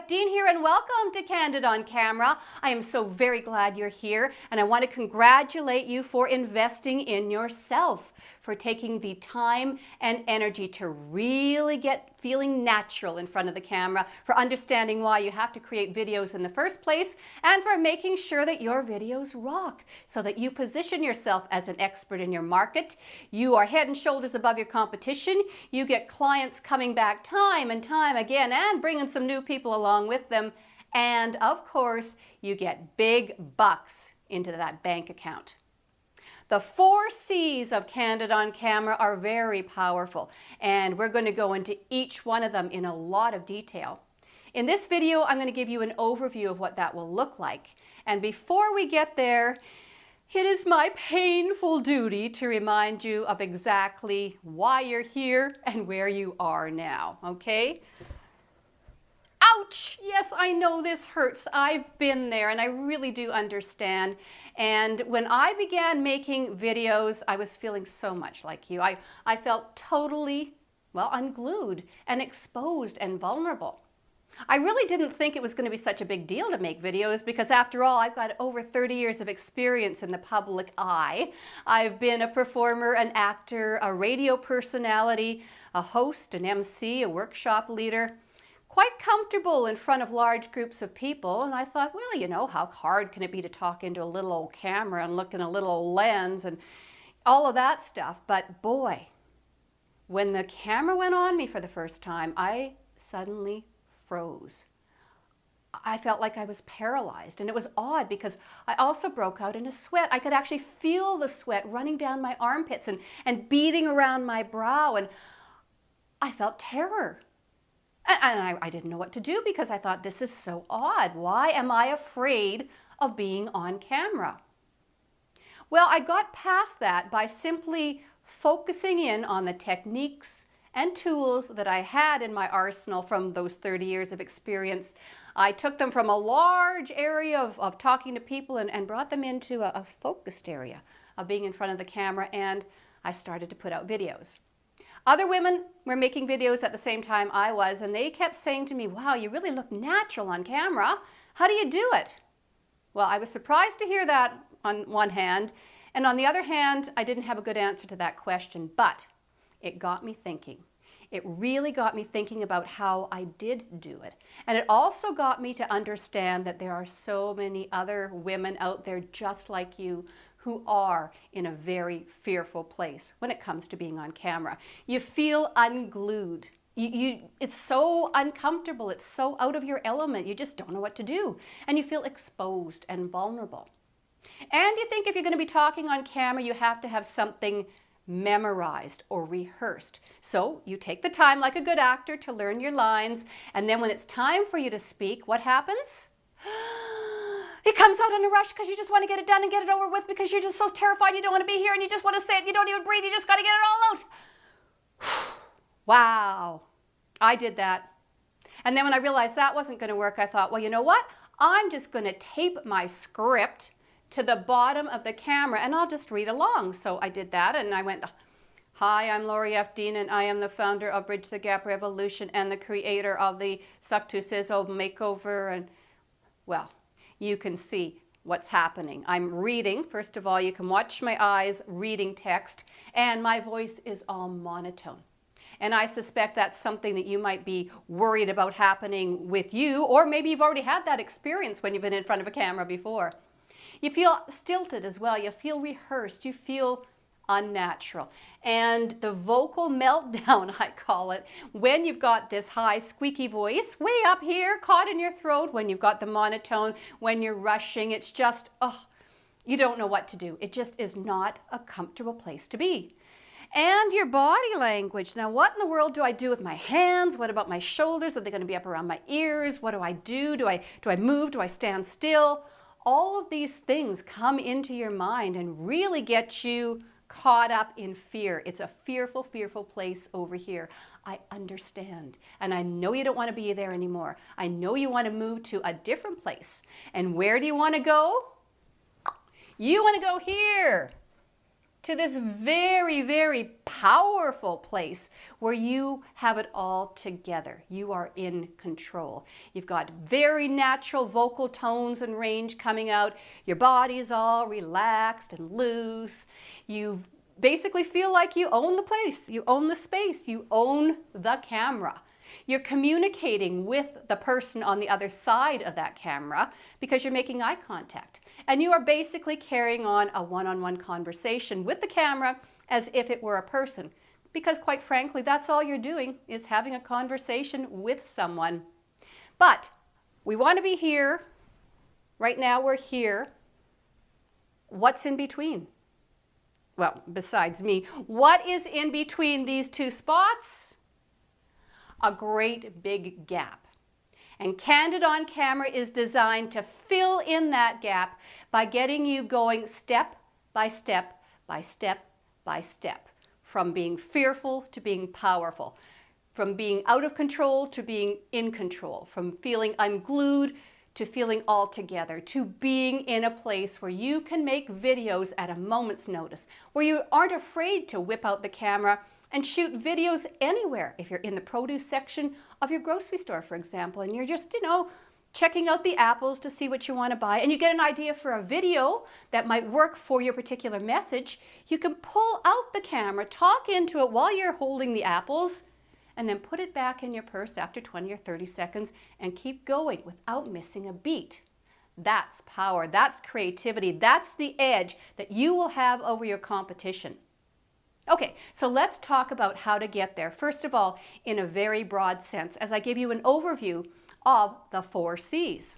Dean here, and welcome to Candid On Camera. I am so very glad you're here, and I want to congratulate you for investing in yourself, for taking the time and energy to really get feeling natural in front of the camera, for understanding why you have to create videos in the first place, and for making sure that your videos rock so that you position yourself as an expert in your market. You are head and shoulders above your competition. You get clients coming back time and time again and bringing some new people along with them. And of course, you get big bucks into that bank account. The 4 C's of Candid On Camera are very powerful, and we're going to go into each one of them in a lot of detail. In this video, I'm going to give you an overview of what that will look like. And before we get there, it is my painful duty to remind you of exactly why you're here and where you are now, okay? Ouch! Yes, I know this hurts. I've been there and I really do understand. And when I began making videos, I was feeling so much like you. I felt totally, well, unglued and exposed and vulnerable. I really didn't think it was going to be such a big deal to make videos because, after all, I've got over 30 years of experience in the public eye. I've been a performer, an actor, a radio personality, a host, an MC, a workshop leader. Quite comfortable in front of large groups of people, and I thought, well, you know, how hard can it be to talk into a little old camera and look in a little old lens and all of that stuff. But boy, when the camera went on me for the first time, I suddenly froze. I felt like I was paralyzed, and it was odd because I also broke out into sweat. I could actually feel the sweat running down my armpits and beating around my brow, and I felt terror. And I didn't know what to do because I thought, this is so odd. Why am I afraid of being on camera? Well, I got past that by simply focusing in on the techniques and tools that I had in my arsenal from those 30 years of experience. I took them from a large area of talking to people and brought them into a focused area of being in front of the camera, and I started to put out videos. Other women were making videos at the same time I was, and they kept saying to me, wow, you really look natural on camera. How do you do it? Well, I was surprised to hear that on one hand, and on the other hand, I didn't have a good answer to that question, but it got me thinking. It really got me thinking about how I did do it. And it also got me to understand that there are so many other women out there just like you who are in a very fearful place when it comes to being on camera. You feel unglued. It's so uncomfortable. It's so out of your element. You just don't know what to do. And you feel exposed and vulnerable. And you think if you're going to be talking on camera, you have to have something memorized or rehearsed. So you take the time like a good actor to learn your lines, and then when it's time for you to speak, what happens? It comes out in a rush because you just want to get it done and get it over with because you're just so terrified you don't want to be here and you just want to say it and you don't even breathe. You just got to get it all out. Wow. I did that. And then when I realized that wasn't going to work, I thought, well, you know what? I'm just going to tape my script to the bottom of the camera and I'll just read along. So I did that and I went, hi, I'm Lori F. Dean and I am the founder of Bridge the Gap Revolution and the creator of the Suck to Sizzle makeover. And well, you can see what's happening. I'm reading. First of all, you can watch my eyes reading text, and my voice is all monotone. And I suspect that's something that you might be worried about happening with you, or maybe you've already had that experience when you've been in front of a camera before. You feel stilted as well. You feel rehearsed. You feel unnatural. And the vocal meltdown, I call it, when you've got this high squeaky voice way up here caught in your throat, when you've got the monotone, when you're rushing, it's just, oh, you don't know what to do. It just is not a comfortable place to be. And your body language. Now, what in the world do I do with my hands? What about my shoulders? Are they going to be up around my ears? What do I do? Do I move? Do I stand still? All of these things come into your mind and really get you caught up in fear. It's a fearful, fearful place over here. I understand. And I know you don't want to be there anymore. I know you want to move to a different place. And where do you want to go? You want to go here, to this very, very powerful place where you have it all together. You are in control. You've got very natural vocal tones and range coming out. Your body is all relaxed and loose. You basically feel like you own the place. You own the space. You own the camera. You're communicating with the person on the other side of that camera because you're making eye contact. And you are basically carrying on a one-on-one conversation with the camera as if it were a person. Because quite frankly, that's all you're doing is having a conversation with someone. But we want to be here. Right now we're here. What's in between? Well, besides me, what is in between these two spots? A great big gap. And Candid On Camera is designed to fill in that gap by getting you going step by step by step by step, from being fearful to being powerful, from being out of control to being in control, from feeling unglued to feeling all together, to being in a place where you can make videos at a moment's notice, where you aren't afraid to whip out the camera and shoot videos anywhere. If you're in the produce section of your grocery store, for example, and you're just, checking out the apples to see what you want to buy, and you get an idea for a video that might work for your particular message, you can pull out the camera, talk into it while you're holding the apples, and then put it back in your purse after 20 or 30 seconds and keep going without missing a beat. That's power, that's creativity, that's the edge that you will have over your competition. Okay, so let's talk about how to get there. First of all, in a very broad sense, as I give you an overview of the 4 C's.